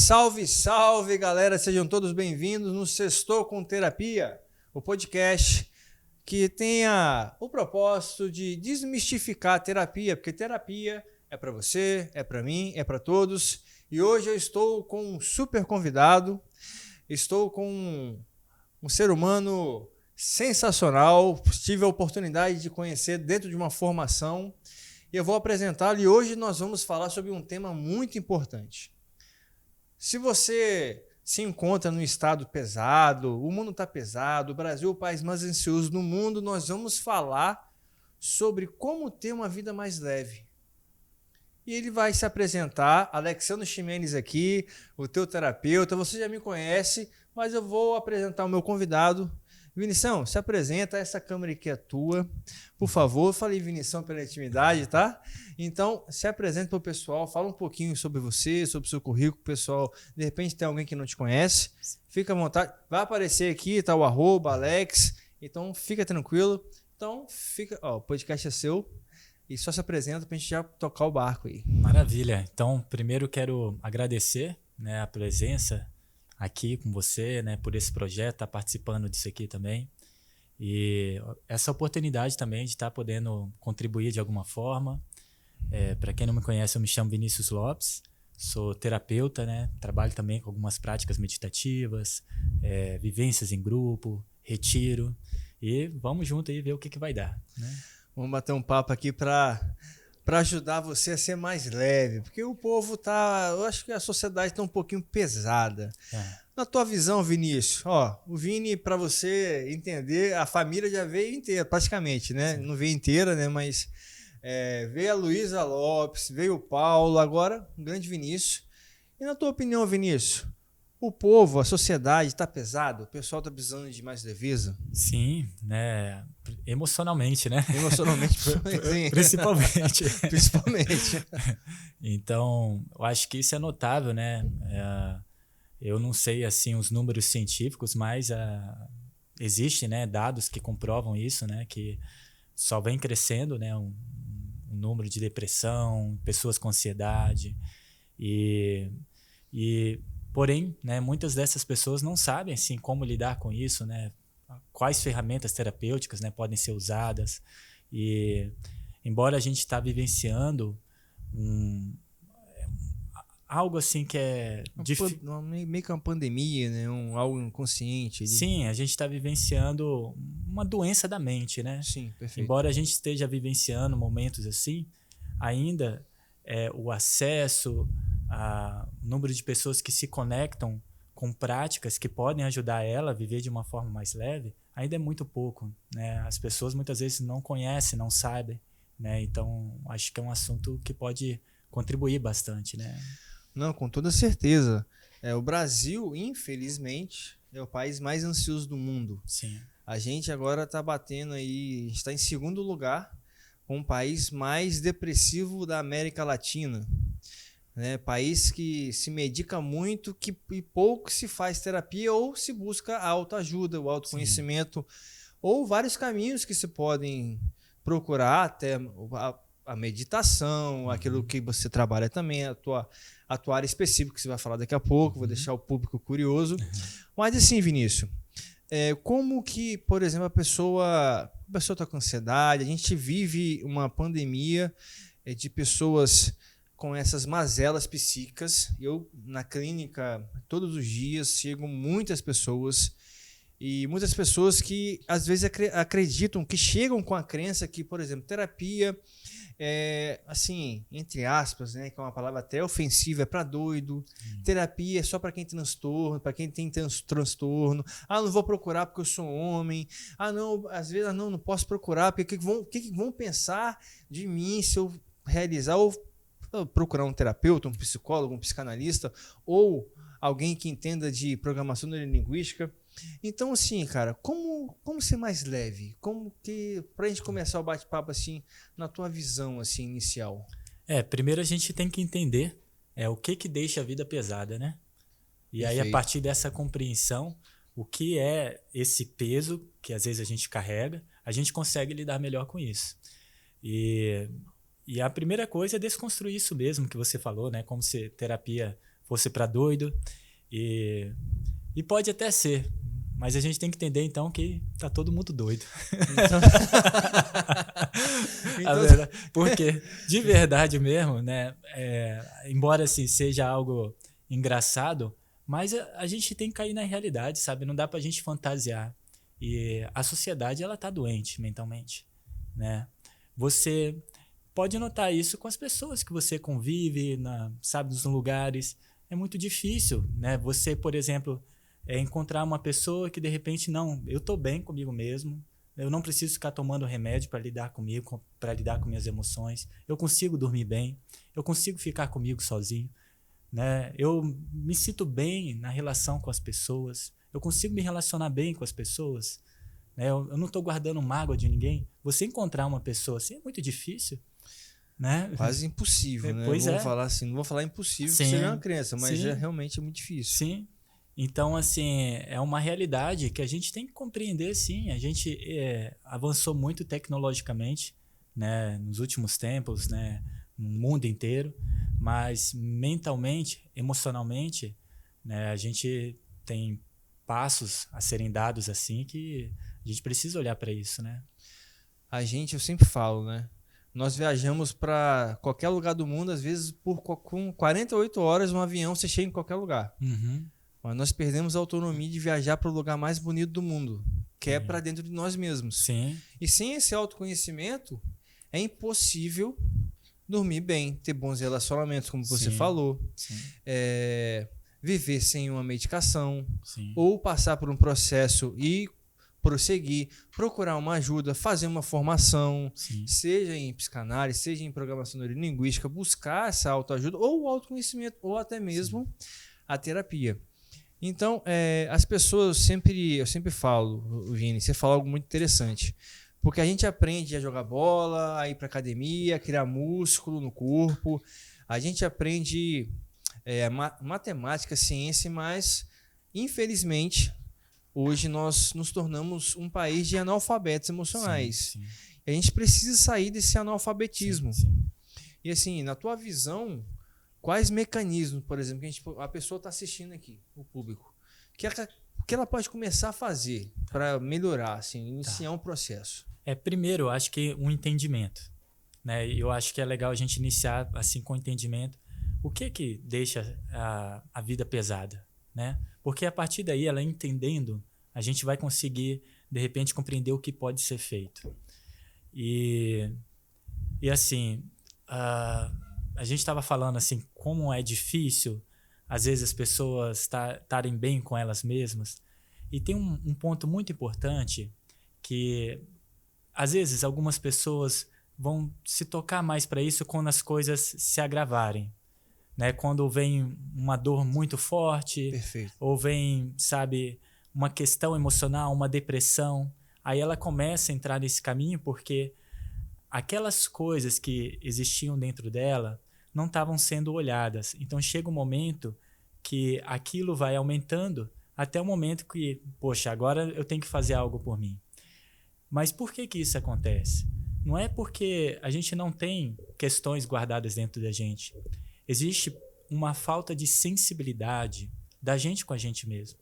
Salve, salve, galera! Sejam todos bem-vindos no Sextou com Terapia, o podcast que tenha o propósito de desmistificar a terapia, porque terapia é para você, é para mim, é para todos. E hoje eu estou com um super convidado, estou com um ser humano sensacional, tive a oportunidade de conhecer dentro de uma formação e eu vou apresentá-lo e hoje nós vamos falar sobre um tema muito importante. Se você se encontra num estado pesado, o mundo está pesado, o Brasil é o país mais ansioso do mundo, nós vamos falar sobre como ter uma vida mais leve. E ele vai se apresentar, Alexandre Ximenes aqui, o teu terapeuta, você já me conhece, mas eu vou apresentar o meu convidado. Vinição, se apresenta, essa câmera aqui é tua, por favor. Eu falei Vinição pela intimidade, tá? Então, se apresenta para o pessoal, fala um pouquinho sobre você, sobre o seu currículo, pessoal. De repente tem alguém que não te conhece, fica à vontade. Vai aparecer aqui, tá o @Alex, então fica tranquilo. Então, o podcast é seu e só se apresenta para a gente já tocar o barco aí. Maravilha. Então, primeiro quero agradecer, né, a presença aqui com você, né, por esse projeto, estar participando disso aqui também. E essa oportunidade também de estar podendo contribuir de alguma forma. Para quem não me conhece, eu me chamo Vinícius Lopes, sou terapeuta, né, trabalho também com algumas práticas meditativas, vivências em grupo, retiro. E vamos junto aí ver o que vai dar, né? Vamos bater um papo aqui para ajudar você a ser mais leve, porque o povo eu acho que a sociedade está um pouquinho pesada. Na tua visão, Vinícius, o Vini, para você entender, a família já veio inteira, praticamente, né? Sim. Não veio inteira, né? Mas veio a Luísa Lopes, veio o Paulo, agora o grande Vinícius. E na tua opinião, Vinícius, o povo, a sociedade está pesado? O pessoal está precisando de mais leveza? Sim, né? Emocionalmente, né? Emocionalmente, sim. Principalmente. Principalmente. Então, eu acho que isso é notável, né? Eu não sei assim os números científicos, mas existem, né, dados que comprovam isso, né? Que só vem crescendo, né? Um número de depressão, pessoas com ansiedade porém, né, muitas dessas pessoas não sabem assim, como lidar com isso, né? Quais ferramentas terapêuticas, né, podem ser usadas. E embora a gente está vivenciando algo assim que é difícil, meio que uma pandemia, né? Algo inconsciente. Sim, a gente está vivenciando uma doença da mente, né? Sim, perfeito. Embora a gente esteja vivenciando momentos assim, ainda o acesso o número de pessoas que se conectam com práticas que podem ajudar ela a viver de uma forma mais leve, ainda é muito pouco, né? As pessoas muitas vezes não conhecem, não sabem, né? Então, acho que é um assunto que pode contribuir bastante, né? Não, com toda certeza. O Brasil, infelizmente, é o país mais ansioso do mundo. Sim. A gente agora está batendo aí, está em segundo lugar com o país mais depressivo da América Latina. Né, país que se medica muito e pouco se faz terapia ou se busca a autoajuda, o autoconhecimento. Sim. Ou vários caminhos que se podem procurar, até a meditação, aquilo que você trabalha também, a tua área específica que você vai falar daqui a pouco, vou deixar o público curioso. Mas assim, Vinícius, como que, por exemplo, a pessoa está com ansiedade, a gente vive uma pandemia de pessoas com essas mazelas psíquicas. Eu, na clínica, todos os dias, chegam muitas pessoas e muitas pessoas que, às vezes, acreditam, que chegam com a crença que, por exemplo, terapia assim, entre aspas, né, que é uma palavra até ofensiva, é para doido. Terapia é só para quem tem transtorno, para quem tem transtorno. Não vou procurar porque eu sou homem. Não, às vezes, não posso procurar porque o que vão pensar de mim se eu realizar ou procurar um terapeuta, um psicólogo, um psicanalista ou alguém que entenda de programação neurolinguística. Então, assim, cara, como ser mais leve? Como que, pra gente começar o bate-papo assim, na tua visão assim inicial? Primeiro a gente tem que entender o que deixa a vida pesada, né? E Perfeito. Aí, a partir dessa compreensão, o que é esse peso que às vezes a gente carrega, a gente consegue lidar melhor com isso. E a primeira coisa é desconstruir isso mesmo que você falou, né? Como se terapia fosse para doido. E pode até ser, mas a gente tem que entender então que tá todo mundo doido. Porque de verdade mesmo, né? Embora assim seja algo engraçado, mas a gente tem que cair na realidade, sabe? Não dá pra gente fantasiar. E a sociedade, ela tá doente mentalmente, né? Você pode notar isso com as pessoas que você convive, sabe, nos lugares. É muito difícil, né? Você, por exemplo, encontrar uma pessoa que de repente, não, eu tô bem comigo mesmo, eu não preciso ficar tomando remédio para lidar comigo, para lidar com minhas emoções, eu consigo dormir bem, eu consigo ficar comigo sozinho, né? Eu me sinto bem na relação com as pessoas, eu consigo me relacionar bem com as pessoas, né? Eu não estou guardando mágoa de ninguém. Você encontrar uma pessoa assim é muito difícil, né? Quase impossível, né? Pois Vou falar assim, não vou falar impossível, porque você é uma criança, mas realmente é muito difícil. Sim. Então, assim, é uma realidade que a gente tem que compreender, sim. A gente avançou muito tecnologicamente, né, nos últimos tempos, né, no mundo inteiro, mas mentalmente, emocionalmente, né, a gente tem passos a serem dados assim que a gente precisa olhar para isso, né? Eu sempre falo, né? Nós viajamos para qualquer lugar do mundo, às vezes com 48 horas um avião você chega em qualquer lugar. Uhum. Mas nós perdemos a autonomia de viajar para o lugar mais bonito do mundo, que é para dentro de nós mesmos. Sim. E sem esse autoconhecimento, é impossível dormir bem, ter bons relacionamentos, como você falou, viver sem uma medicação, ou passar por um processo e prosseguir, procurar uma ajuda, fazer uma formação, seja em psicanálise, seja em programação neurolinguística, buscar essa autoajuda, ou o autoconhecimento, ou até mesmo a terapia. Então, as pessoas, eu sempre falo, Vini, você fala algo muito interessante, porque a gente aprende a jogar bola, a ir para academia, a criar músculo no corpo, a gente aprende matemática, ciência, mas, infelizmente, hoje nós nos tornamos um país de analfabetos emocionais. E a gente precisa sair desse analfabetismo. E assim, na tua visão, quais mecanismos, por exemplo, que a pessoa está assistindo aqui, o público, que ela pode começar a fazer para melhorar, assim, iniciar um processo? Primeiro, eu acho que um entendimento, né? Eu acho que é legal a gente iniciar assim com entendimento. O que deixa a vida pesada, né? Porque a partir daí, ela entendendo, a gente vai conseguir, de repente, compreender o que pode ser feito. E assim, a gente estava falando assim, como é difícil, às vezes, as pessoas estarem bem com elas mesmas. E tem um ponto muito importante que, às vezes, algumas pessoas vão se tocar mais para isso quando as coisas se agravarem. Né? Quando vem uma dor muito forte, ou vem, sabe, uma questão emocional, uma depressão, aí ela começa a entrar nesse caminho porque aquelas coisas que existiam dentro dela não estavam sendo olhadas. Então chega um momento que aquilo vai aumentando até o momento que, poxa, agora eu tenho que fazer algo por mim. Mas por que isso acontece? Não é porque a gente não tem questões guardadas dentro da gente. Existe uma falta de sensibilidade da gente com a gente mesmo.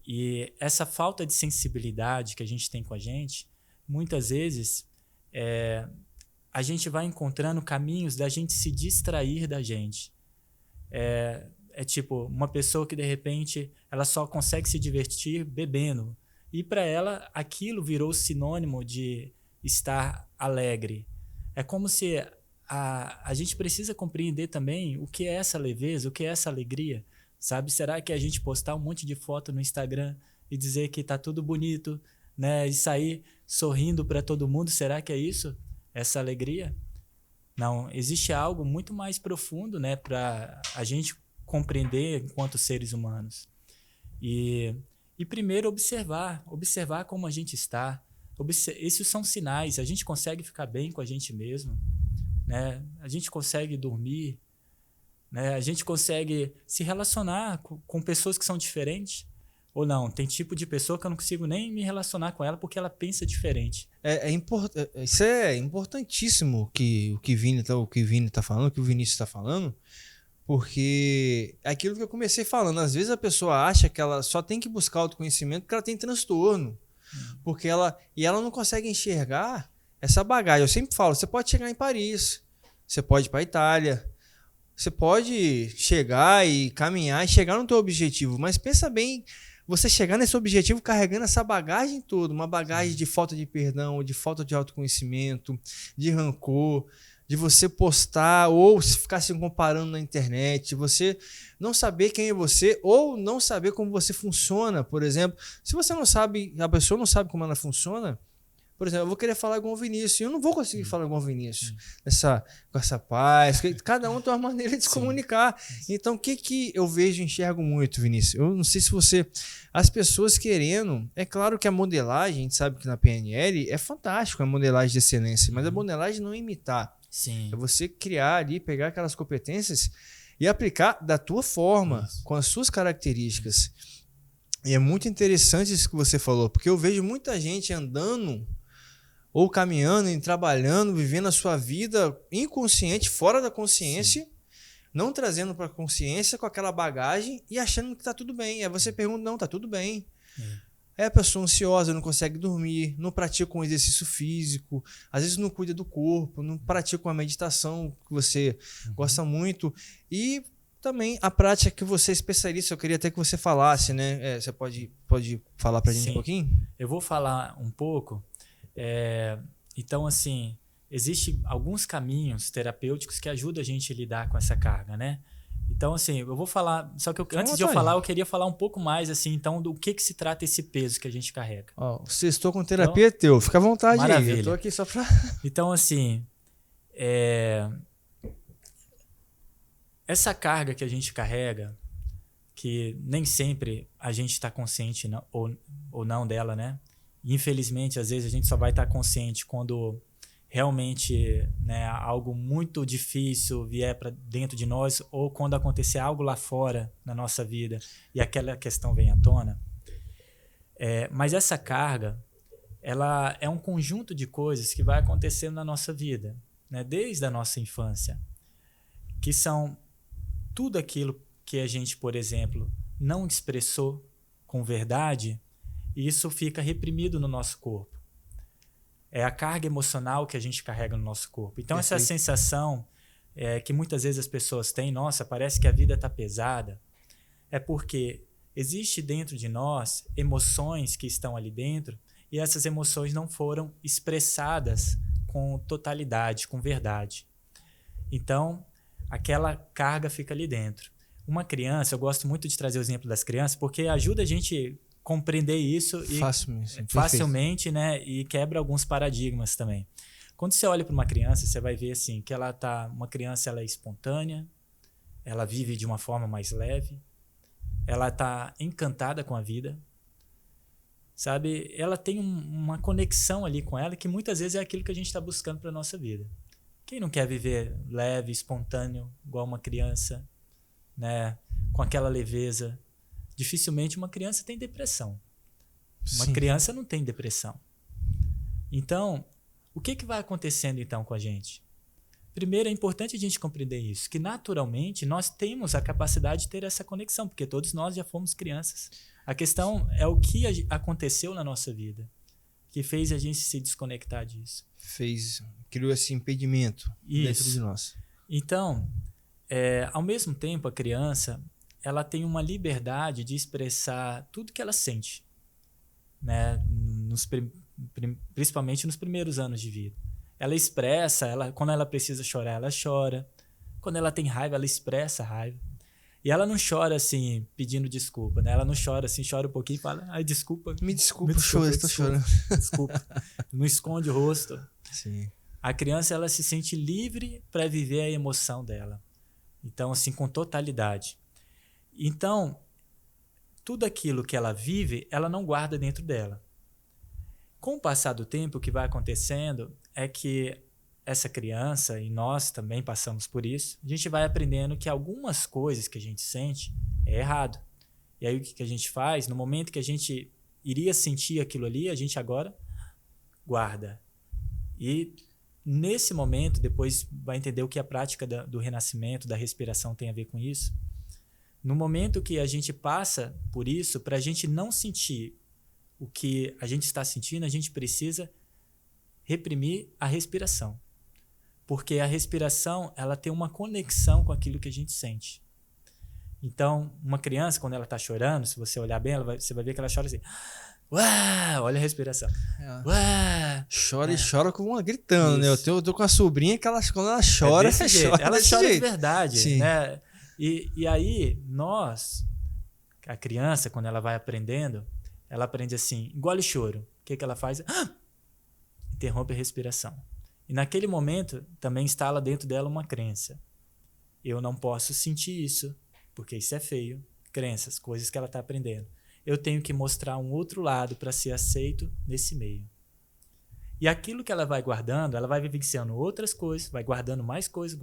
E essa falta de sensibilidade que a gente tem com a gente, muitas vezes, a gente vai encontrando caminhos da gente se distrair da gente. É tipo, uma pessoa que, de repente, ela só consegue se divertir bebendo. E para ela, aquilo virou sinônimo de estar alegre. É como se a gente precisa compreender também o que é essa leveza, o que é essa alegria, sabe? Será que a gente postar um monte de foto no Instagram e dizer que tá tudo bonito, né? E sair sorrindo para todo mundo, será que é isso? Essa alegria? Não, existe algo muito mais profundo, né? Para a gente compreender enquanto seres humanos. E primeiro observar como a gente está. Esses são sinais, a gente consegue ficar bem com a gente mesmo. Né? A gente consegue dormir, né? A gente consegue se relacionar com pessoas que são diferentes, ou não, tem tipo de pessoa que eu não consigo nem me relacionar com ela porque ela pensa diferente. Isso é importantíssimo o que o Vini está falando, o que o Vinícius está falando, Porque é aquilo que eu comecei falando, às vezes a pessoa acha que ela só tem que buscar autoconhecimento porque ela tem transtorno. Porque ela não consegue enxergar essa bagagem. Eu sempre falo, você pode chegar em Paris, você pode ir para a Itália, você pode chegar e caminhar e chegar no teu objetivo, mas pensa bem, você chegar nesse objetivo carregando essa bagagem toda, uma bagagem de falta de perdão, de falta de autoconhecimento, de rancor, de você postar ou ficar se comparando na internet, você não saber quem é você ou não saber como você funciona. Por exemplo, se você não sabe, a pessoa não sabe como ela funciona, por exemplo, eu vou querer falar igual o Vinícius, e eu não vou conseguir falar igual o Vinícius, com essa paz, cada um tem uma maneira de se comunicar. Então, o que eu vejo e enxergo muito, Vinícius? Eu não sei se você... As pessoas querendo... É claro que a modelagem, a gente sabe que na PNL é fantástico, a modelagem de excelência, mas a modelagem não é imitar. Sim. É você criar ali, pegar aquelas competências e aplicar da tua forma, com as suas características. E é muito interessante isso que você falou, porque eu vejo muita gente andando ou caminhando e trabalhando, vivendo a sua vida inconsciente, fora da consciência, não trazendo para a consciência com aquela bagagem e achando que está tudo bem. Aí você pergunta, não, está tudo bem. É a pessoa ansiosa, não consegue dormir, não pratica um exercício físico, às vezes não cuida do corpo, não pratica uma meditação que você gosta muito. E também a prática que você é especialista, eu queria até que você falasse, né? Você pode falar para a gente um pouquinho? Eu vou falar um pouco. Então, assim, existem alguns caminhos terapêuticos que ajudam a gente a lidar com essa carga, né? Então, assim, eu vou falar... Só que antes de eu falar, eu queria falar um pouco mais, assim, então, do que se trata esse peso que a gente carrega. Se estou com terapia, então, teu. Fica à vontade. Maravilha. Aí. Eu tô aqui só para... Então, assim, essa carga que a gente carrega, que nem sempre a gente está consciente ou não dela, né? Infelizmente, às vezes a gente só vai estar consciente quando realmente, né, algo muito difícil vier para dentro de nós ou quando acontecer algo lá fora na nossa vida e aquela questão vem à tona. Mas essa carga, ela é um conjunto de coisas que vai acontecendo na nossa vida, né, desde a nossa infância, que são tudo aquilo que a gente, por exemplo, não expressou com verdade. E isso fica reprimido no nosso corpo. É a carga emocional que a gente carrega no nosso corpo. Então, essa sensação que muitas vezes as pessoas têm, nossa, parece que a vida está pesada, é porque existe dentro de nós emoções que estão ali dentro e essas emoções não foram expressadas com totalidade, com verdade. Então, aquela carga fica ali dentro. Uma criança, eu gosto muito de trazer o exemplo das crianças, porque ajuda a gente compreender isso facilmente, né? E quebra alguns paradigmas também. Quando você olha para uma criança, você vai ver assim que uma criança ela é espontânea, ela vive de uma forma mais leve, ela está encantada com a vida, sabe? Ela tem uma conexão ali com ela que muitas vezes é aquilo que a gente está buscando para nossa vida. Quem não quer viver leve, espontâneo, igual uma criança, né? Com aquela leveza? Dificilmente uma criança tem depressão. Uma criança não tem depressão. Então, o que vai acontecendo então com a gente? Primeiro, é importante a gente compreender isso, que naturalmente nós temos a capacidade de ter essa conexão, porque todos nós já fomos crianças. A questão é o que aconteceu na nossa vida que fez a gente se desconectar disso. Criou esse impedimento dentro de nós. Então, ao mesmo tempo, a criança ela tem uma liberdade de expressar tudo que ela sente, né? Principalmente nos primeiros anos de vida. Ela expressa, quando ela precisa chorar, ela chora. Quando ela tem raiva, ela expressa a raiva. E ela não chora assim, pedindo desculpa, né? Ela não chora assim, chora um pouquinho e fala, ai, desculpa. Me desculpa, estou chorando. Desculpa. Não esconde o rosto. Sim. A criança, ela se sente livre para viver a emoção dela. Então, assim, com totalidade. Então, tudo aquilo que ela vive, ela não guarda dentro dela. Com o passar do tempo, o que vai acontecendo é que essa criança, e nós também passamos por isso, a gente vai aprendendo que algumas coisas que a gente sente é errado. E aí o que a gente faz? No momento que a gente iria sentir aquilo ali, a gente agora guarda. E nesse momento, depois vai entender o que a prática do renascimento, da respiração tem a ver com isso. No momento que a gente passa por isso, para a gente não sentir o que a gente está sentindo, a gente precisa reprimir a respiração. Porque a respiração, ela tem uma conexão com aquilo que a gente sente. Então, uma criança, quando ela está chorando, se você olhar bem, você vai ver que ela chora assim. Uá, olha a respiração. Uá, chora e chora com uma gritando, isso. Né? Eu tô com a sobrinha que quando ela chora, ela chora jeito. De verdade. Sim. Né? E aí, a criança, quando ela vai aprendendo, ela aprende assim, engole choro. O que ela faz? Interrompe a respiração. E naquele momento, também instala dentro dela uma crença. Eu não posso sentir isso, porque isso é feio. Crenças, coisas que ela está aprendendo. Eu tenho que mostrar um outro lado para ser aceito nesse meio. E aquilo que ela vai guardando, ela vai vivenciando outras coisas, vai guardando mais coisas,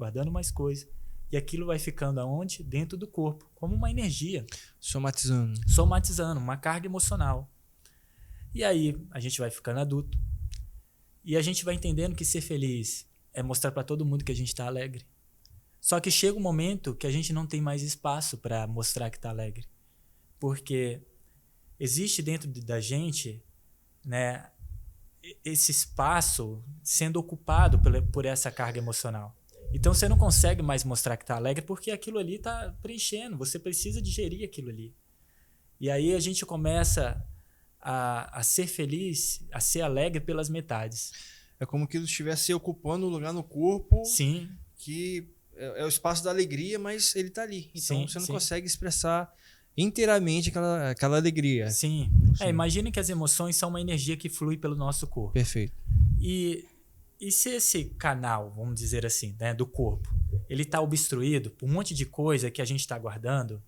e aquilo vai ficando aonde? Dentro do corpo, como uma energia. Somatizando, uma carga emocional. E aí a gente vai ficando adulto. E a gente vai entendendo que ser feliz é mostrar para todo mundo que a gente está alegre. Só que chega um momento que a gente não tem mais espaço para mostrar que está alegre. Porque existe dentro da gente, né, esse espaço sendo ocupado por essa carga emocional. Então você não consegue mais mostrar que está alegre porque aquilo ali está preenchendo. Você precisa digerir aquilo ali. E aí a gente começa a ser feliz, a ser alegre pelas metades. É como que ele estivesse ocupando um lugar no corpo. Sim. Que é o espaço da alegria, mas ele está ali. Então você não consegue expressar inteiramente aquela alegria. Sim. Imagine que as emoções são uma energia que flui pelo nosso corpo. Perfeito. E se esse canal, vamos dizer assim, né, do corpo, ele está obstruído por um monte de coisa que a gente está guardando,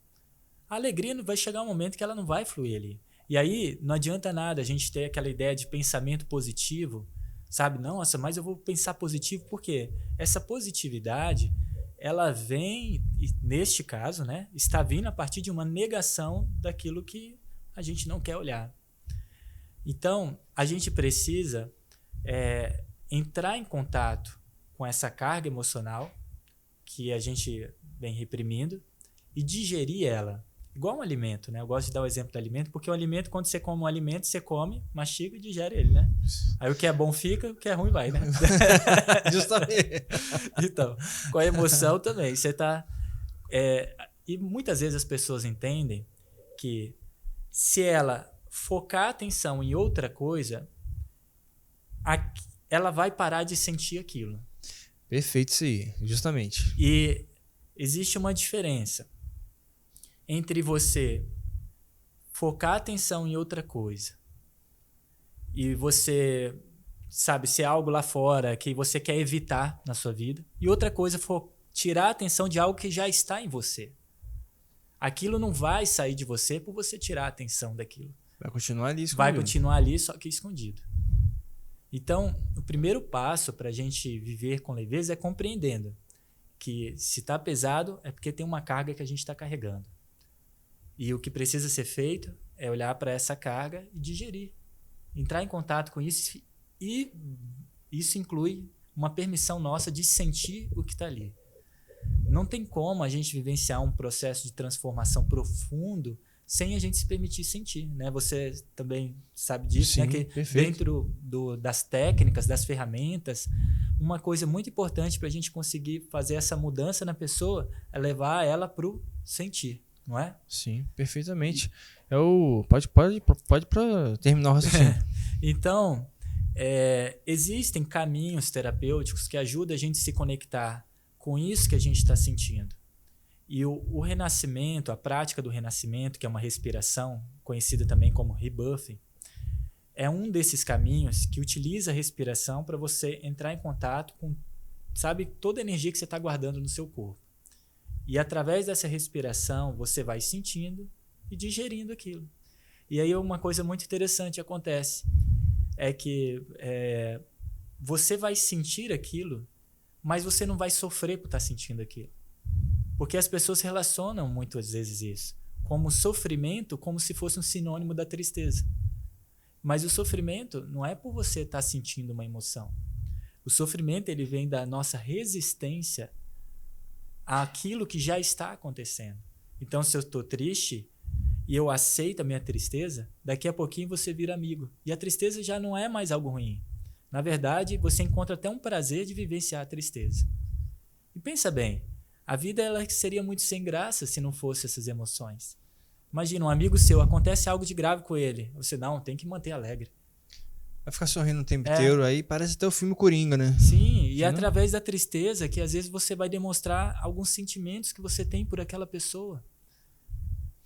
a alegria vai chegar um momento que ela não vai fluir ali. E aí não adianta nada a gente ter aquela ideia de pensamento positivo, sabe? Nossa, mas eu vou pensar positivo porque essa positividade, ela vem, neste caso, né, está vindo a partir de uma negação daquilo que a gente não quer olhar. Então, a gente precisa entrar em contato com essa carga emocional que a gente vem reprimindo e digerir ela. Igual um alimento, né? Eu gosto de dar o exemplo do alimento, porque o alimento, quando você come um alimento, você come, mastiga e digere ele, né? Aí o que é bom fica, o que é ruim vai, né? Justamente. Então, com a emoção também. Você tá... e muitas vezes as pessoas entendem que se ela focar a atenção em outra coisa, ela vai parar de sentir aquilo. Perfeito, isso aí, justamente. E existe uma diferença entre você focar a atenção em outra coisa e você, sabe, ser algo lá fora que você quer evitar na sua vida, e outra coisa for tirar a atenção de algo que já está em você. Aquilo não vai sair de você por você tirar a atenção daquilo. Vai continuar ali escondido. Vai continuar ali, só que escondido. Então, o primeiro passo para a gente viver com leveza é compreendendo que se está pesado é porque tem uma carga que a gente está carregando. E o que precisa ser feito é olhar para essa carga e digerir. Entrar em contato com isso, e isso inclui uma permissão nossa de sentir o que está ali. Não tem como a gente vivenciar um processo de transformação profundo sem a gente se permitir sentir, né? Você também sabe disso, sim, né? Que perfeito. Dentro das técnicas, das ferramentas, uma coisa muito importante para a gente conseguir fazer essa mudança na pessoa é levar ela para o sentir, não é? Sim, perfeitamente. Pode terminar o raciocínio. Então, existem caminhos terapêuticos que ajudam a gente a se conectar com isso que a gente está sentindo. E o renascimento, a prática do renascimento, que é uma respiração, conhecida também como rebirthing, é um desses caminhos que utiliza a respiração para você entrar em contato com, sabe, toda a energia que você está guardando no seu corpo. E através dessa respiração, você vai sentindo e digerindo aquilo. E aí uma coisa muito interessante acontece, é que você vai sentir aquilo, mas você não vai sofrer por estar sentindo aquilo. Porque as pessoas relacionam muitas vezes isso como sofrimento, como se fosse um sinônimo da tristeza. Mas o sofrimento não é por você estar sentindo uma emoção. O sofrimento ele vem da nossa resistência àquilo que já está acontecendo. Então, se eu estou triste e eu aceito a minha tristeza, daqui a pouquinho você vira amigo. E a tristeza já não é mais algo ruim. Na verdade, você encontra até um prazer de vivenciar a tristeza. E pensa bem, a vida ela seria muito sem graça se não fosse essas emoções. Imagina, um amigo seu, acontece algo de grave com ele. Você, não, tem que manter alegre. Vai ficar sorrindo o tempo inteiro, aí parece até o filme Coringa, né? Sim, e é através da tristeza que às vezes você vai demonstrar alguns sentimentos que você tem por aquela pessoa.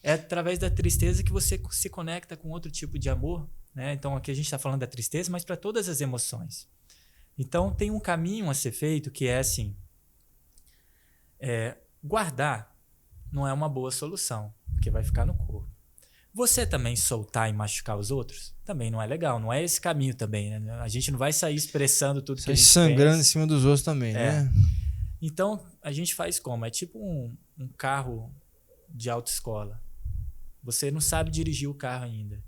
É através da tristeza que você se conecta com outro tipo de amor, né? Então aqui a gente está falando da tristeza, mas para todas as emoções. Então tem um caminho a ser feito que é assim, guardar não é uma boa solução, porque vai ficar no corpo. Você também soltar e machucar os outros também não é legal, não é esse caminho também, né? A gente não vai sair expressando tudo que a gente sangrando pensa. em cima dos outros também, né? Então a gente faz como? É tipo um carro de autoescola. Você não sabe dirigir o carro ainda.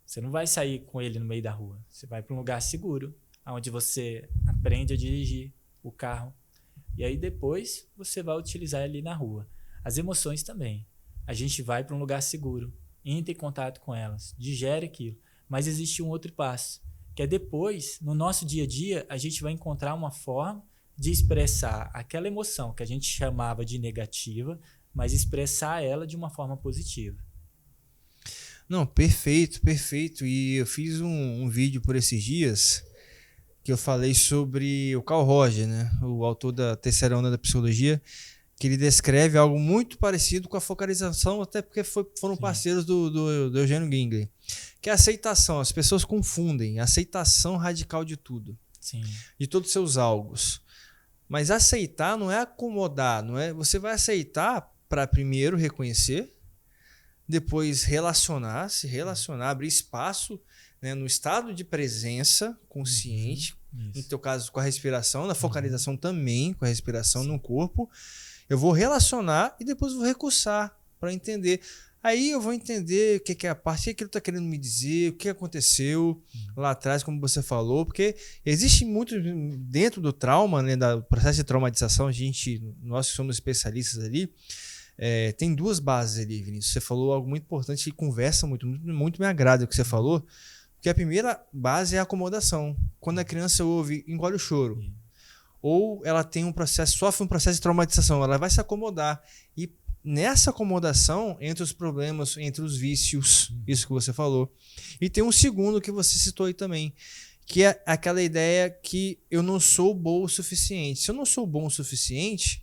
Você não vai sair com ele no meio da rua. Você vai para um lugar seguro, onde você aprende a dirigir o carro. E aí depois você vai utilizar ele na rua. As emoções também. A gente vai para um lugar seguro, entra em contato com elas, digere aquilo. Mas existe um outro passo, que é depois, no nosso dia a dia, a gente vai encontrar uma forma de expressar aquela emoção que a gente chamava de negativa, mas expressar ela de uma forma positiva. Não, perfeito, perfeito. E eu fiz um vídeo por esses dias que eu falei sobre o Carl Rogers, né? O autor da Terceira Onda da Psicologia, que ele descreve algo muito parecido com a focalização, até porque foram parceiros do Eugênio Gingler, que é a aceitação. As pessoas confundem a aceitação radical de tudo, de todos os seus algos. Mas aceitar não é acomodar, não é? Você vai aceitar para primeiro reconhecer, depois se relacionar, abrir espaço, né, no estado de presença consciente, no teu caso com a respiração, na focalização também com a respiração no corpo. Eu vou relacionar e depois vou recursar para entender. Aí eu vou entender o que é a parte, o que ele está querendo me dizer, o que aconteceu lá atrás, como você falou, porque existe muito dentro do trauma, né, do processo de traumatização, nós que somos especialistas ali, tem duas bases ali, Vinícius. Você falou algo muito importante que conversa muito me agrada o que você falou, porque a primeira base é a acomodação. Quando a criança ouve, engole o choro, ou ela sofre um processo de traumatização, ela vai se acomodar. E nessa acomodação, entre os problemas, entre os vícios, isso que você falou. E tem um segundo que você citou aí também, que é aquela ideia que eu não sou bom o suficiente. Se eu não sou bom o suficiente,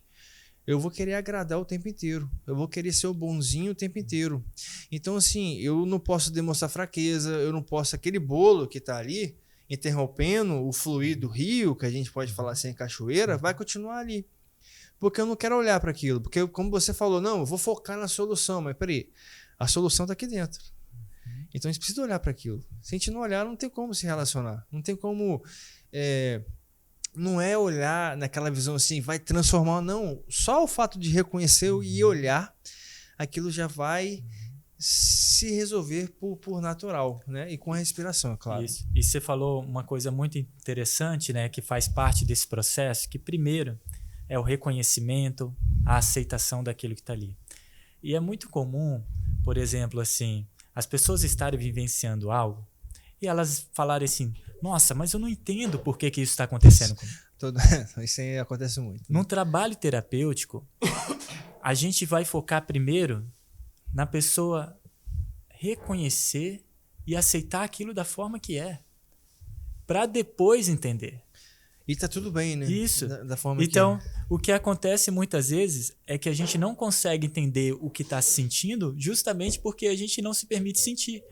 eu vou querer agradar o tempo inteiro. Eu vou querer ser o bonzinho o tempo inteiro. Então, assim, eu não posso demonstrar fraqueza, eu não posso... Aquele bolo que está ali, interrompendo o fluir do rio, que a gente pode falar assim, cachoeira, vai continuar ali. Porque eu não quero olhar para aquilo. Porque, como você falou, não, eu vou focar na solução. Mas, peraí, a solução está aqui dentro. Então, a gente precisa olhar para aquilo. Se a gente não olhar, não tem como se relacionar. Não tem como... Não é olhar naquela visão assim, vai transformar, não. Só o fato de reconhecer e olhar, aquilo já vai se resolver por natural, né? E com a respiração, é claro. Isso. E você falou uma coisa muito interessante, né? Que faz parte desse processo, que primeiro é o reconhecimento, a aceitação daquilo que está ali. E é muito comum, por exemplo, assim, as pessoas estarem vivenciando algo e elas falarem assim, nossa, mas eu não entendo por que isso está acontecendo comigo. Isso aí acontece muito. Né? Num trabalho terapêutico, a gente vai focar primeiro na pessoa reconhecer e aceitar aquilo da forma que é, para depois entender. E tá tudo bem, né? Isso. Da forma então, que é. O que acontece muitas vezes é que a gente não consegue entender o que está sentindo justamente porque a gente não se permite sentir.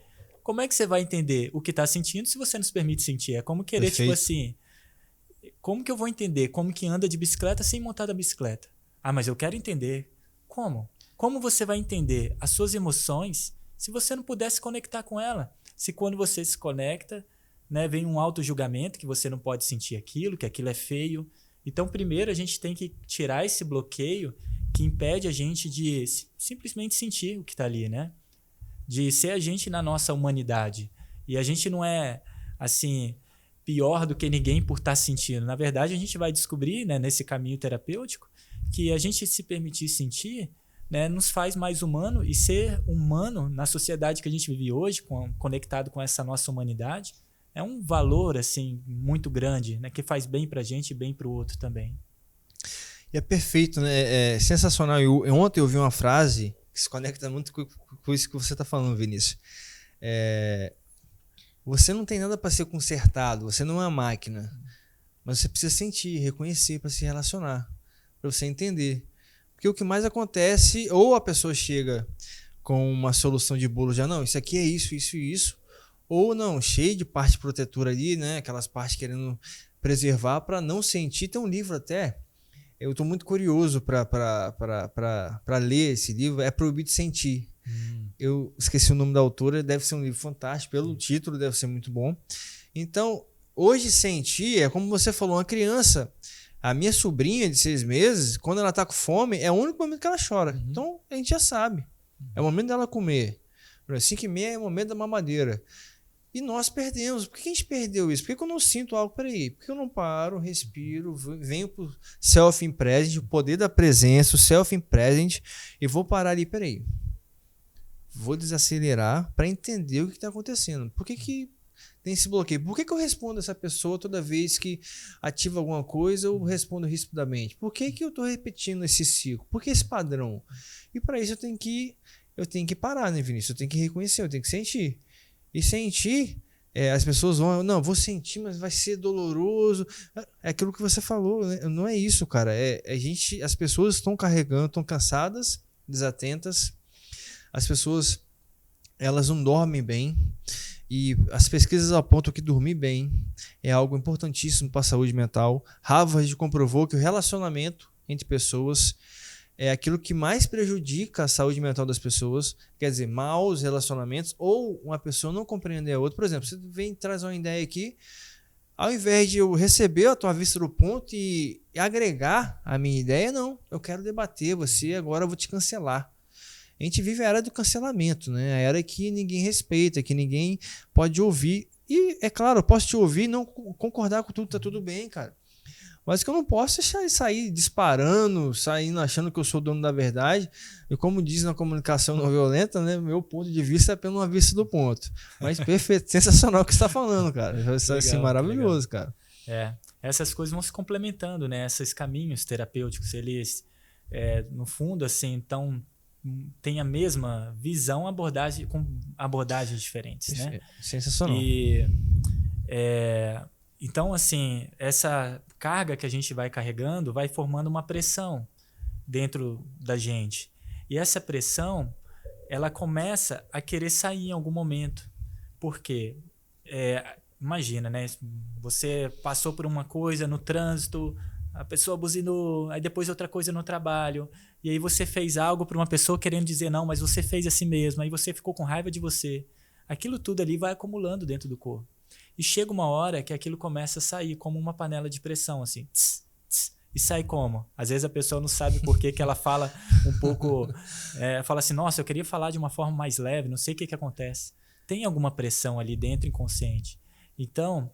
Como é que você vai entender o que está sentindo se você não se permite sentir? É como querer, Perfeito. tipo assim, como que eu vou entender como que anda de bicicleta sem montar da bicicleta? Ah, mas eu quero entender. Como? Como você vai entender as suas emoções se você não puder se conectar com ela? Se quando você se conecta, né, vem um auto-julgamento que você não pode sentir aquilo, que aquilo é feio. Então, primeiro, a gente tem que tirar esse bloqueio que impede a gente de simplesmente sentir o que está ali, né? De ser a gente na nossa humanidade. E a gente não é, assim, pior do que ninguém por estar sentindo. Na verdade, a gente vai descobrir, né, nesse caminho terapêutico, que a gente se permitir sentir, né, nos faz mais humano, e ser humano na sociedade que a gente vive hoje, conectado com essa nossa humanidade, é um valor assim muito grande, né, que faz bem pra gente e bem pro outro também. E é perfeito, né? É sensacional. Ontem eu ouvi uma frase que se conecta muito com isso que você está falando, Vinícius. Você não tem nada para ser consertado, você não é uma máquina, mas você precisa sentir, reconhecer para se relacionar, para você entender. Porque o que mais acontece, ou a pessoa chega com uma solução de bolo já, não, isso aqui é isso, isso e isso, ou não, cheio de parte protetora ali, né? Aquelas partes querendo preservar para não sentir. Tem um livro até, eu estou muito curioso para ler esse livro, é Proibido Sentir. Eu esqueci o nome da autora, deve ser um livro fantástico, pelo título deve ser muito bom. Então, hoje sentir é como você falou, uma criança. A minha sobrinha de 6 meses, quando ela tá com fome, é o único momento que ela chora. Então, a gente já sabe. É o momento dela comer. 5h30 é o momento da mamadeira. E nós perdemos. Por que a gente perdeu isso? Por que eu não sinto algo? Peraí, por que eu não paro, respiro, venho pro self-in-present, o poder da presença, o self-in-present, e vou parar ali, peraí. Vou desacelerar para entender o que está acontecendo. Por que tem esse bloqueio? Por que eu respondo essa pessoa toda vez que ativa alguma coisa, eu respondo rispidamente? Por que eu estou repetindo esse ciclo? Por que esse padrão? E para isso eu tenho que parar, né, Vinícius? Eu tenho que reconhecer, eu tenho que sentir. E sentir, as pessoas vão, não, vou sentir, mas vai ser doloroso. É aquilo que você falou, né? Não é isso, cara. As pessoas estão carregando, estão cansadas, desatentas. As pessoas, elas não dormem bem. E as pesquisas apontam que dormir bem é algo importantíssimo para a saúde mental. Harvard comprovou que o relacionamento entre pessoas é aquilo que mais prejudica a saúde mental das pessoas. Quer dizer, maus relacionamentos ou uma pessoa não compreender a outra. Por exemplo, você vem e traz uma ideia aqui, ao invés de eu receber a tua vista do ponto e agregar a minha ideia, não. Eu quero debater você, agora eu vou te cancelar. A gente vive a era do cancelamento, né? A era que ninguém respeita, que ninguém pode ouvir. E, é claro, eu posso te ouvir e não concordar com tudo, tá tudo bem, cara. Mas que eu não posso é sair disparando, saindo achando que eu sou dono da verdade. E como diz na comunicação não violenta, né? Meu ponto de vista é apenas uma vista do ponto. Mas perfeito, sensacional o que você está falando, cara. Isso é assim, maravilhoso, cara. Essas coisas vão se complementando, né? Esses caminhos terapêuticos, eles, no fundo, assim, então tem a mesma visão, com abordagens diferentes, né? Sensacional. Então, assim, essa carga que a gente vai carregando vai formando uma pressão dentro da gente. E essa pressão, ela começa a querer sair em algum momento. Por quê? Imagina, né? Você passou por uma coisa no trânsito, a pessoa buzinou, aí depois outra coisa no trabalho, e aí você fez algo para uma pessoa querendo dizer não, mas você fez assim mesmo, aí você ficou com raiva de você. Aquilo tudo ali vai acumulando dentro do corpo. E chega uma hora que aquilo começa a sair como uma panela de pressão, assim. Tss, tss, e sai como? Às vezes a pessoa não sabe por que ela fala um pouco... fala assim, nossa, eu queria falar de uma forma mais leve, não sei o que acontece. Tem alguma pressão ali dentro inconsciente. Então,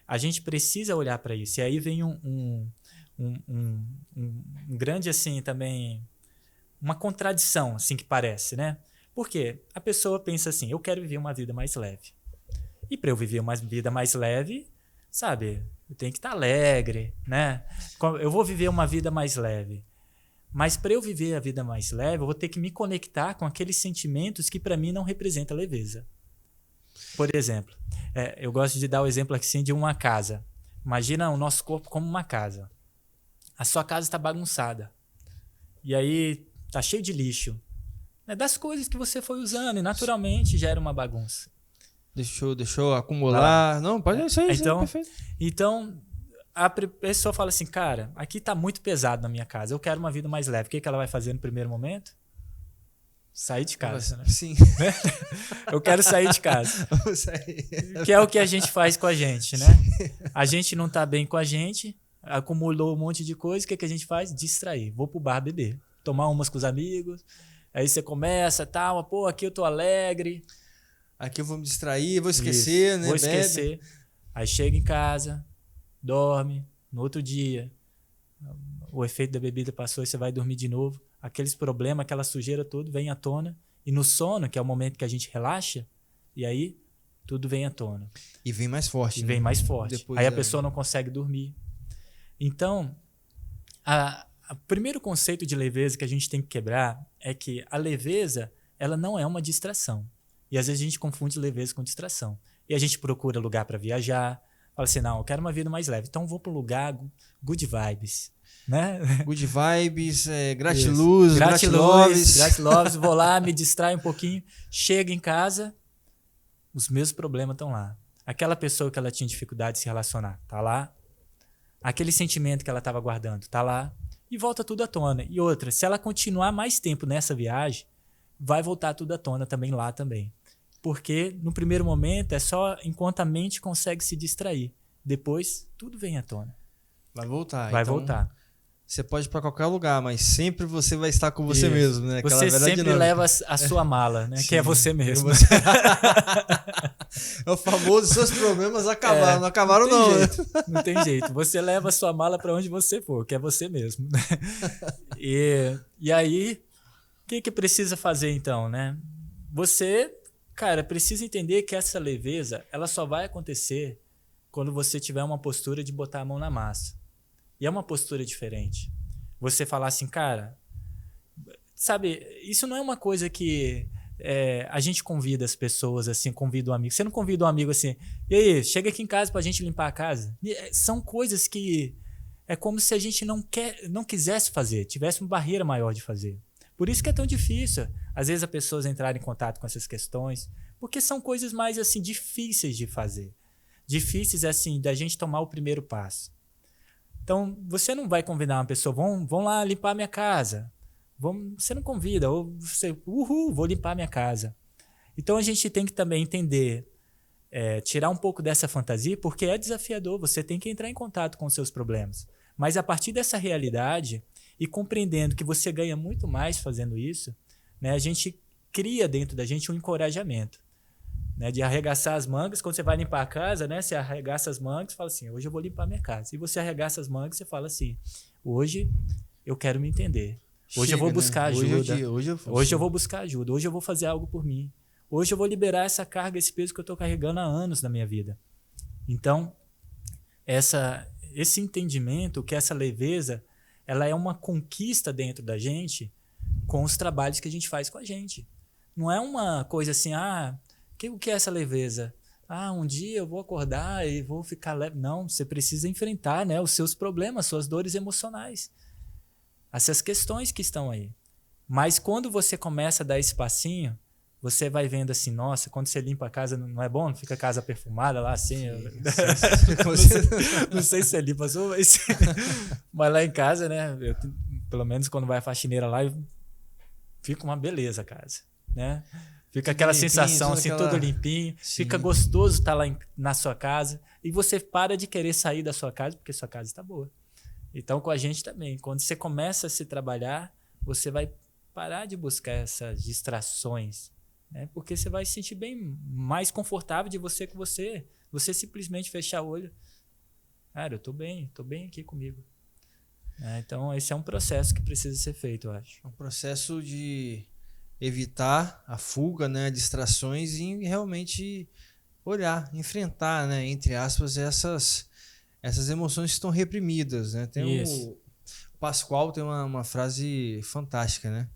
a gente precisa olhar para isso. E aí vem um grande, assim, também... Uma contradição, assim, que parece, né? Por quê? A pessoa pensa assim, eu quero viver uma vida mais leve. E para eu viver uma vida mais leve, sabe, eu tenho que estar alegre, né? Eu vou viver uma vida mais leve. Mas para eu viver a vida mais leve, eu vou ter que me conectar com aqueles sentimentos que para mim não representam leveza. Por exemplo, eu gosto de dar o exemplo assim de uma casa. Imagina o nosso corpo como uma casa. A sua casa está bagunçada. E aí está cheio de lixo. Das coisas que você foi usando e naturalmente gera uma bagunça. Deixou acumular. Não, pode ser isso. Então, Perfeito. Então, a pessoa fala assim, cara, aqui tá muito pesado na minha casa, eu quero uma vida mais leve. O que ela vai fazer no primeiro momento? Sair de casa, né? Sim. Eu quero sair de casa. Vou sair. Que é o que a gente faz com a gente, né? A gente não tá bem com a gente, acumulou um monte de coisa, o que a gente faz? Distrair. Vou pro bar beber, tomar umas com os amigos, aí você começa, tal, pô, aqui eu tô alegre. Aqui eu vou me distrair, vou esquecer, isso, né? Vou esquecer. Aí chega em casa, dorme, no outro dia, o efeito da bebida passou e você vai dormir de novo. Aqueles problemas, aquela sujeira toda vem à tona. E no sono, que é o momento que a gente relaxa, e aí tudo vem à tona. E vem mais forte. E vem mais forte. Depois aí a pessoa não consegue dormir. Então, o primeiro conceito de leveza que a gente tem que quebrar é que a leveza, ela não é uma distração. E às vezes a gente confunde leveza com distração. E a gente procura lugar para viajar, fala assim, não, eu quero uma vida mais leve. Então vou para um lugar good vibes, né? Good vibes, gratiluz, gratiloves, vou lá, me distraio um pouquinho, chego em casa, os mesmos problemas estão lá. Aquela pessoa que ela tinha dificuldade de se relacionar, tá lá. Aquele sentimento que ela estava guardando, tá lá. E volta tudo à tona. E outra, se ela continuar mais tempo nessa viagem, vai voltar tudo à tona também lá também. Porque no primeiro momento é só enquanto a mente consegue se distrair. Depois, tudo vem à tona. Vai voltar. Vai voltar. Você pode ir para qualquer lugar, mas sempre você vai estar com você mesmo, né? Você sempre leva a sua mala, né? Sim, que é você mesmo. É o famoso, seus problemas acabaram. Não acabaram não. Não tem jeito. Você leva a sua mala para onde você for, que é você mesmo. E aí, o que precisa fazer então, né? Você, cara, precisa entender que essa leveza, ela só vai acontecer quando você tiver uma postura de botar a mão na massa. E é uma postura diferente. Você falar assim, cara, sabe, isso não é uma coisa que a gente convida as pessoas, assim, convida um amigo. Você não convida um amigo assim, e aí, chega aqui em casa pra gente limpar a casa. São coisas que é como se a gente não quisesse fazer, tivesse uma barreira maior de fazer. Por isso que é tão difícil, às vezes, as pessoas entrarem em contato com essas questões, porque são coisas mais, assim, difíceis de fazer. Difíceis, assim, da gente tomar o primeiro passo. Então, você não vai convidar uma pessoa, vão lá limpar minha casa. Você não convida, ou você, vou limpar minha casa. Então, a gente tem que também entender, tirar um pouco dessa fantasia, porque é desafiador, você tem que entrar em contato com os seus problemas. Mas a partir dessa realidade, e compreendendo que você ganha muito mais fazendo isso, né, a gente cria dentro da gente um encorajamento. Né, de arregaçar as mangas, quando você vai limpar a casa, né, você arregaça as mangas e fala assim, hoje eu vou limpar minha casa. E você arregaça as mangas e você fala assim, hoje eu quero me entender. Hoje eu vou buscar ajuda. Hoje eu vou buscar ajuda. Hoje eu vou fazer algo por mim. Hoje eu vou liberar essa carga, esse peso que eu estou carregando há anos na minha vida. Então, esse entendimento, que essa leveza, ela é uma conquista dentro da gente com os trabalhos que a gente faz com a gente. Não é uma coisa assim, o que é essa leveza? Um dia eu vou acordar e vou ficar leve. Não, você precisa enfrentar, né, os seus problemas, suas dores emocionais. Essas questões que estão aí. Mas quando você começa a dar esse passinho, você vai vendo assim, nossa, quando você limpa a casa, não é bom? Não fica a casa perfumada lá assim? Não sei se você limpa, mas lá em casa, né, pelo menos quando vai a faxineira lá, fica uma beleza a casa, né? Fica aquela sensação assim, tudo limpinho. Sim. Fica gostoso estar lá na sua casa. E você para de querer sair da sua casa porque sua casa está boa. Então, com a gente também. Quando você começa a se trabalhar, você vai parar de buscar essas distrações. Né? Porque você vai se sentir bem mais confortável de você com você. Você simplesmente fechar o olho. Cara, eu estou bem aqui comigo. Então, esse é um processo que precisa ser feito, eu acho. É um processo de evitar a fuga, né, distrações e realmente olhar, enfrentar, né, entre aspas, essas emoções que estão reprimidas, né? O Pascoal tem uma frase fantástica, né,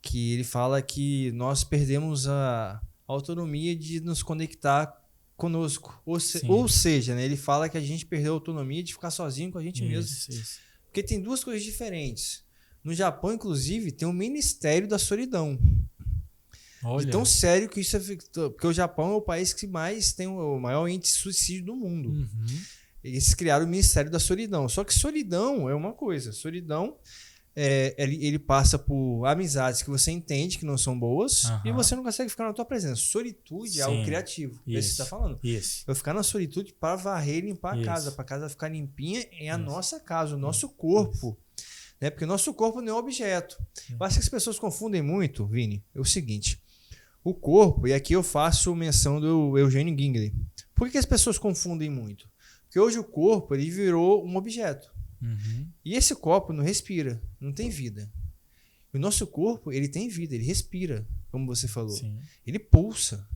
que ele fala que nós perdemos a autonomia de nos conectar conosco, ou seja, né, ele fala que a gente perdeu a autonomia de ficar sozinho com a gente mesmo, porque tem duas coisas diferentes. No Japão, inclusive, tem um Ministério da Solidão. Olha. De tão sério que isso é... Porque o Japão é o país que mais tem o maior índice de suicídio do mundo. Uhum. Eles criaram o Ministério da Solidão. Só que solidão é uma coisa. Solidão, ele passa por amizades que você entende que não são boas e você não consegue ficar na tua presença. Solitude é algo criativo. É isso que você está falando. Isso. Eu ficar na solitude para varrer e limpar a casa. Para a casa ficar limpinha é a nossa casa, o nosso corpo. Né? Porque o nosso corpo não é um objeto. Eu acho que as pessoas confundem muito, Vini, é o seguinte: o corpo, e aqui eu faço menção do Eugênio Gingley, Por que as pessoas confundem muito? Porque hoje o corpo ele virou um objeto. E esse copo não respira, não tem vida. O nosso corpo ele tem vida, ele respira, como você falou. Sim. Ele pulsa.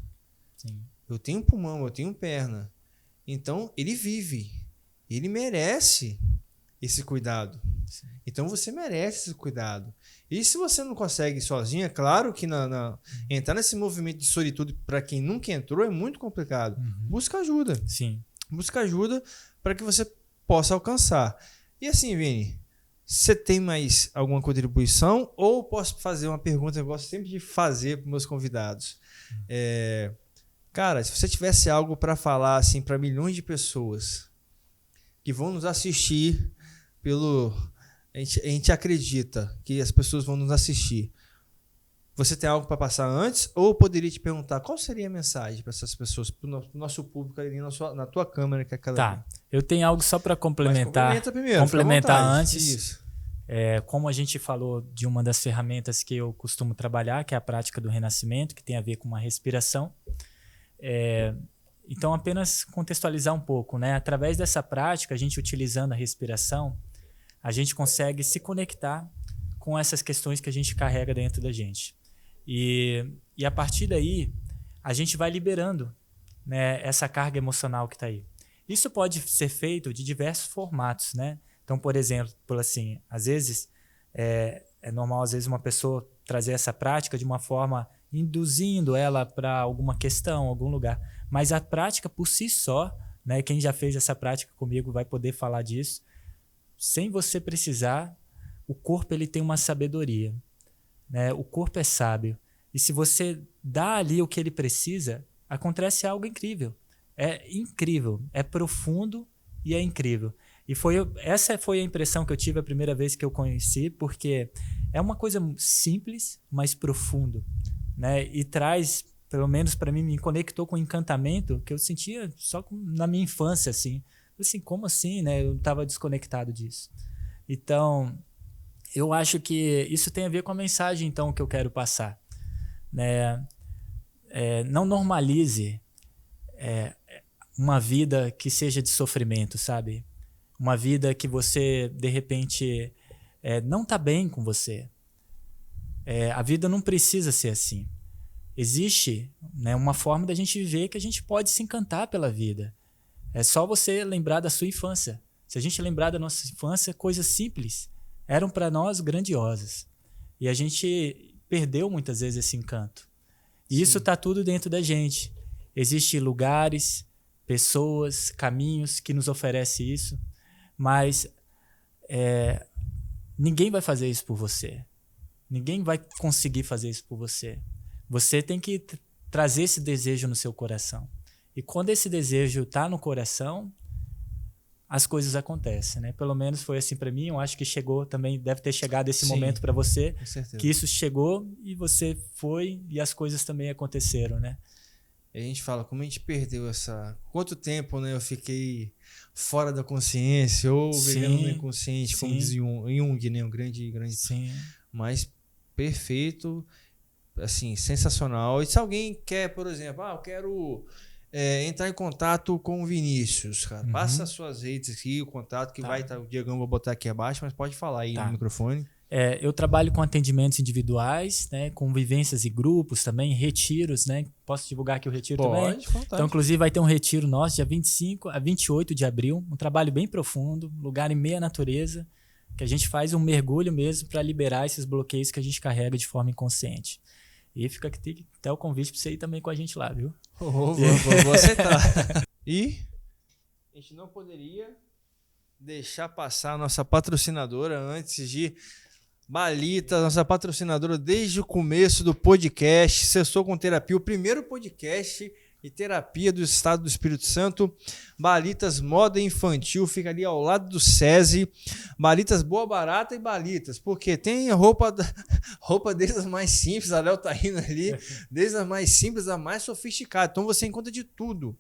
Sim. Eu tenho pulmão, eu tenho perna. Então, ele vive. Ele merece esse cuidado. Sim. Então, você merece esse cuidado. E se você não consegue sozinho, é claro que entrar nesse movimento de solitude, para quem nunca entrou, é muito complicado. Busca ajuda. Sim. Busca ajuda para que você possa alcançar. E assim, Vini, você tem mais alguma contribuição? Ou posso fazer uma pergunta que eu gosto sempre de fazer para meus convidados? Cara, se você tivesse algo para falar assim, para milhões de pessoas que vão nos assistir a gente acredita que as pessoas vão nos assistir. Você tem algo para passar antes? Ou eu poderia te perguntar qual seria a mensagem para essas pessoas, para o nosso público ali na tua câmera? Que é aquela Tá, eu tenho algo só para complementar. Complementa primeiro, complementar antes. Isso. Como a gente falou de uma das ferramentas que eu costumo trabalhar, que é a prática do renascimento, que tem a ver com uma respiração. Então, apenas contextualizar um pouco, né? Através dessa prática, a gente utilizando a respiração, a gente consegue se conectar com essas questões que a gente carrega dentro da gente. E a partir daí, a gente vai liberando, né, essa carga emocional que está aí. Isso pode ser feito de diversos formatos, né? Então, por exemplo, assim, às vezes, é normal, às vezes, uma pessoa trazer essa prática de uma forma induzindo ela para alguma questão, algum lugar. Mas a prática por si só, né, quem já fez essa prática comigo vai poder falar disso, sem você precisar, o corpo ele tem uma sabedoria. Né? O corpo é sábio. E se você dá ali o que ele precisa, acontece algo incrível. É incrível, é profundo e é incrível. E essa foi a impressão que eu tive a primeira vez que eu conheci, porque é uma coisa simples, mas profundo. Né? E traz, pelo menos para mim, me conectou com um encantamento que eu sentia só na minha infância. Assim, como assim? Né? Eu estava desconectado disso. Então, eu acho que isso tem a ver com a mensagem então, que eu quero passar. Né? Não normalize uma vida que seja de sofrimento, sabe? Uma vida que você, de repente, não está bem com você. A vida não precisa ser assim. Existe, né, uma forma da gente viver que a gente pode se encantar pela vida. É só você lembrar da sua infância. Se a gente lembrar da nossa infância, coisas simples eram para nós grandiosas. E a gente perdeu muitas vezes esse encanto. E Sim. Isso está tudo dentro da gente. Existem lugares, pessoas, caminhos que nos oferecem isso, mas ninguém vai fazer isso por você. Ninguém vai conseguir fazer isso por você. Você tem que trazer esse desejo no seu coração. E quando esse desejo está no coração, as coisas acontecem, né? Pelo menos foi assim para mim. Eu acho que chegou também, deve ter chegado esse Sim, momento para você, com certeza. Que isso chegou e você foi e as coisas também aconteceram, né? E a gente fala, como a gente perdeu quanto tempo, né, eu fiquei fora da consciência ou vivendo no inconsciente, como diz Jung, né, um grande Sim. Mas perfeito, assim, sensacional. E se alguém quer, por exemplo, eu quero entrar em contato com o Vinícius, cara, passa as suas redes aqui, o contato que vai estar, o Diegão vou botar aqui abaixo, mas pode falar aí no microfone. Eu trabalho com atendimentos individuais, né, com vivências e grupos também, retiros, né? Posso divulgar aqui o retiro também? Pode. Então, inclusive, vai ter um retiro nosso, dia 25 a 28 de abril, um trabalho bem profundo, lugar em meia natureza, que a gente faz um mergulho mesmo para liberar esses bloqueios que a gente carrega de forma inconsciente. E fica aqui até o convite para você ir também com a gente lá, viu? Vou aceitar. E a gente não poderia deixar passar a nossa patrocinadora antes de Balitas, nossa patrocinadora desde o começo do podcast Sextou com Terapia, o primeiro podcast e terapia do estado do Espírito Santo. Balitas Moda Infantil, fica ali ao lado do SESI. Balitas Boa Barata e Balitas, porque tem roupa desde as mais simples, a Léo tá indo ali, desde as mais simples a mais sofisticada. Então você encontra de tudo.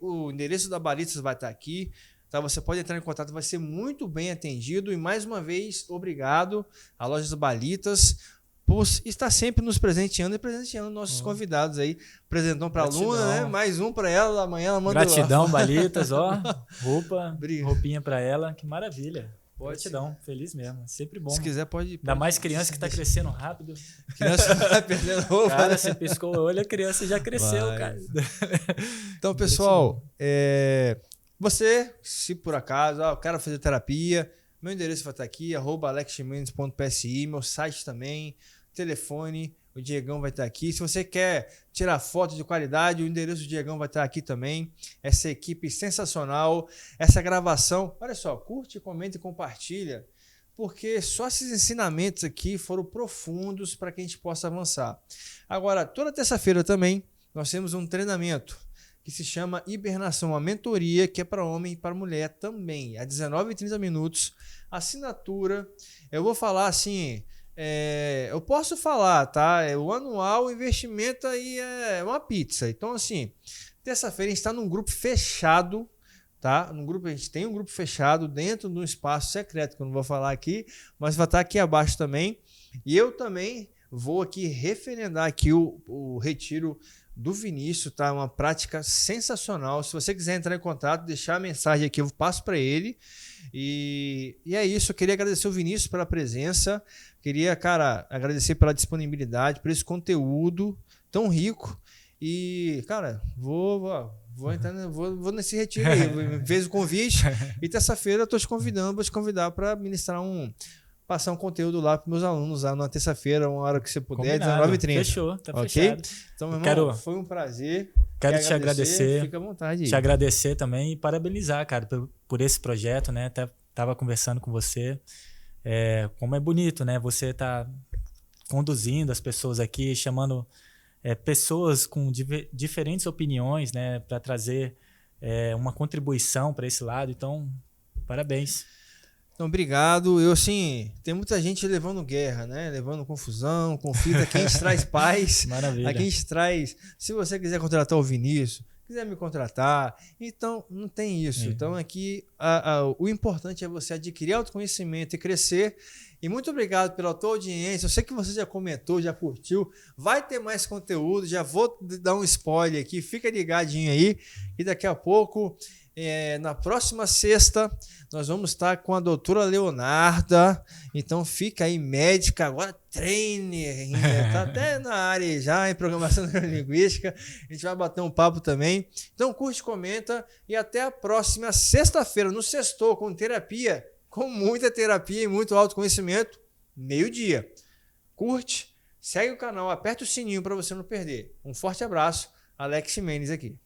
O endereço da Balitas vai estar aqui. Tá, você pode entrar em contato, vai ser muito bem atendido. E mais uma vez, obrigado à Lojas Balitas por estar sempre nos presenteando e presenteando nossos convidados aí. Presentão para a Luna, né? Mais um para ela, amanhã ela manda. Gratidão, Balitas, ó. Roupinha para ela, que maravilha. Gratidão, feliz mesmo. Sempre bom. Se quiser, pode. Ainda mais criança que tá crescendo rápido. Criança vai perdendo roupa. Cara, você piscou o olho, a criança já cresceu, cara. Então, pessoal, você, se por acaso, eu quero fazer terapia, meu endereço vai estar aqui, @alexmendes.psi, meu site também, telefone, o Diegão vai estar aqui. Se você quer tirar foto de qualidade, o endereço do Diegão vai estar aqui também. Essa equipe sensacional, essa gravação. Olha só, curte, comenta e compartilha, porque só esses ensinamentos aqui foram profundos para que a gente possa avançar. Agora, toda terça-feira também, nós temos um treinamento que se chama Hibernação, uma mentoria que é para homem e para mulher também, às 19h30 minutos. Assinatura, eu vou falar assim... eu posso falar, tá? O anual, o investimento aí é uma pizza. Então, assim, terça-feira a gente está num grupo fechado, tá? A gente tem um grupo fechado dentro de um espaço secreto, que eu não vou falar aqui, mas vai estar aqui abaixo também. E eu também vou aqui referendar aqui o retiro do Vinícius, tá? Uma prática sensacional. Se você quiser entrar em contato, deixar a mensagem aqui, eu passo para ele. E é isso, eu queria agradecer o Vinícius pela presença, queria, cara, agradecer pela disponibilidade, por esse conteúdo tão rico. E, cara, vou nesse retiro aí, fez o convite e terça-feira eu tô vou te convidar para ministrar passar um conteúdo lá para meus alunos lá na terça-feira, uma hora que você puder, 19h30. Fechou, tá okay? Fechado. Então, meu irmão, foi um prazer. Quero te agradecer. Fica à vontade aí. Te agradecer também e parabenizar, cara, por esse projeto, né? Até tava conversando com você. Como é bonito, né? Você tá conduzindo as pessoas aqui, chamando pessoas com diferentes opiniões, né? Para trazer uma contribuição para esse lado. Então, parabéns. Então, obrigado. Assim, tem muita gente levando guerra, né? Levando confusão, conflito. Aqui a gente traz paz. Maravilha. Aqui a gente traz... Se você quiser contratar o Vinícius, quiser me contratar, então não tem isso. Então aqui o importante é você adquirir autoconhecimento e crescer. E muito obrigado pela tua audiência. Eu sei que você já comentou, já curtiu. Vai ter mais conteúdo. Já vou dar um spoiler aqui. Fica ligadinho aí. E daqui a pouco... na próxima sexta, nós vamos estar com a doutora Leonarda. Então fica aí, médica, agora trainer, tá até na área já em programação neurolinguística. A gente vai bater um papo também. Então curte, comenta e até a próxima sexta-feira no Sextou com terapia, com muita terapia e muito autoconhecimento, meio-dia. Curte, segue o canal, aperta o sininho para você não perder. Um forte abraço, Alex Mendes aqui.